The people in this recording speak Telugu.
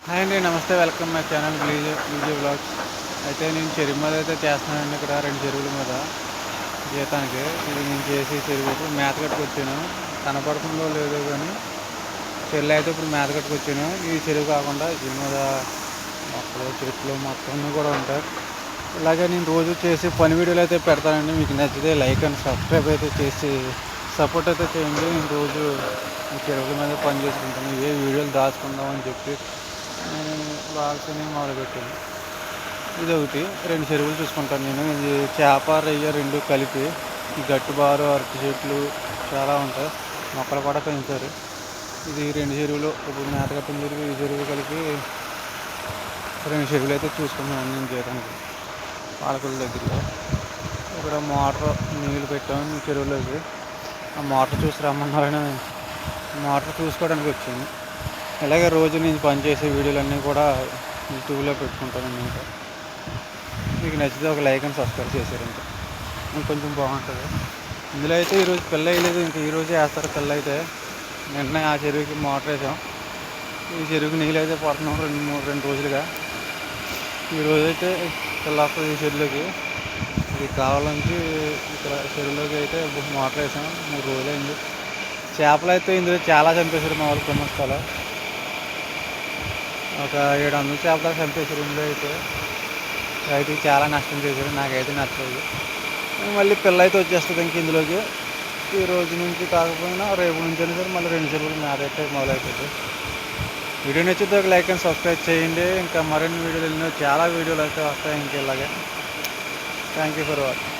హాయ్ అండి, నమస్తే. Welcome my channel Vijay vlogs. అయితే నేను చెరువు మీద అయితే చేస్తున్నానండి. ఇక్కడ 2 చెరువుల మీద జీతానికి. ఇది నేను చేసి చెరువుకు మేత కట్టుకొచ్చాను. కనపడుతుందో లేదో కానీ చెరువులో అయితే ఇప్పుడు మేత కట్టుకొచ్చాను. ఈ చెరువు కాకుండా దీని మీద మొక్కలు, చెట్లు మొత్తం అన్నీ కూడా ఉంటాయి. ఇలాగే నేను రోజు చేసి పని వీడియోలు అయితే పెడతానండి. మీకు నచ్చితే లైక్ అండ్ సబ్స్క్రైబ్ అయితే చేసి సపోర్ట్ అయితే చేయండి. నేను రోజు ఈ చెరువుల మీద పని చేసుకుంటాను. ఏ వీడియోలు దాచుకుందాం అని చెప్పి నేను వ్లాగ్స్ అనేవి మొదలుపెట్టాను. ఇది ఒకటి 2 చెరువులు చూసుకుంటాను నేను. ఇది చేప, రొయ్య 2 కలిపి ఈ గట్టుబారు, అరటి చెట్లు చాలా ఉంటాయి. మొక్కలు కూడా పెంచారు. ఇది 2 చెరువులు. ఇప్పుడు మేత కట్టిన చెరువు, ఈ చెరువు కలిపి 2 చెరువులు అయితే చూసుకున్నాను నేను చేయడానికి. పాలకుల దగ్గరలో ఇక్కడ మోటార్ నీళ్ళు పెట్టాము ఈ చెరువులోకి. ఆ మోటార్ చూసి రమ్మన్నారని మోటార్ చూసుకోవడానికి వచ్చాను. ఇలాగే రోజు నేను పనిచేసే వీడియోలన్నీ కూడా యూట్యూబ్లో పెట్టుకుంటాను. ఇంకా మీకు నచ్చితే ఒక లైక్ అండ్ సబ్స్క్రైబ్ చేశారంటే ఇంకొంచెం బాగుంటుంది. ఇందులో అయితే ఈరోజు పిల్ల వేయలేదు, ఇంకా ఈరోజు వేస్తారు పిల్ల అయితే. నిన్న ఆ చెరువుకి మోటార్ వేసాం. ఈ చెరువుకి నీళ్ళు అయితే పడుతున్నాం 2 రోజులుగా. ఈరోజు అయితే పిల్ల వస్తుంది ఈ చెరువులోకి. ఇది కావాలని ఇక్కడ చెరువులోకి అయితే మోటార్ వేసాం. 3 రోజులు అయింది. చేపలు అయితే ఇందులో చాలా చంపేశారు మా వాళ్ళు కుమ్మస్తాలో. ఒక 700 చేపల దాకా చంపేశారు ఇందులో అయితే. రైతుకి చాలా నష్టం చేశారు. నాకైతే నచ్చలేదు. మళ్ళీ పిల్ల అయితే వచ్చేస్తుంది ఇంక ఇందులోకి. ఈ రోజు నుంచి కాకపోయినా రేపు నుంచి అయినా సరే మళ్ళీ 2 చెరువులు మేత అయితే మొదలవుతుంది. వీడియో నచ్చితే ఒక లైక్ అండ్ సబ్స్క్రైబ్ చేయండి. ఇంకా మరిన్ని వీడియోలు చాలా వీడియోలు అయితే వస్తాయి ఇంక ఇలాగే. Thank you for watching.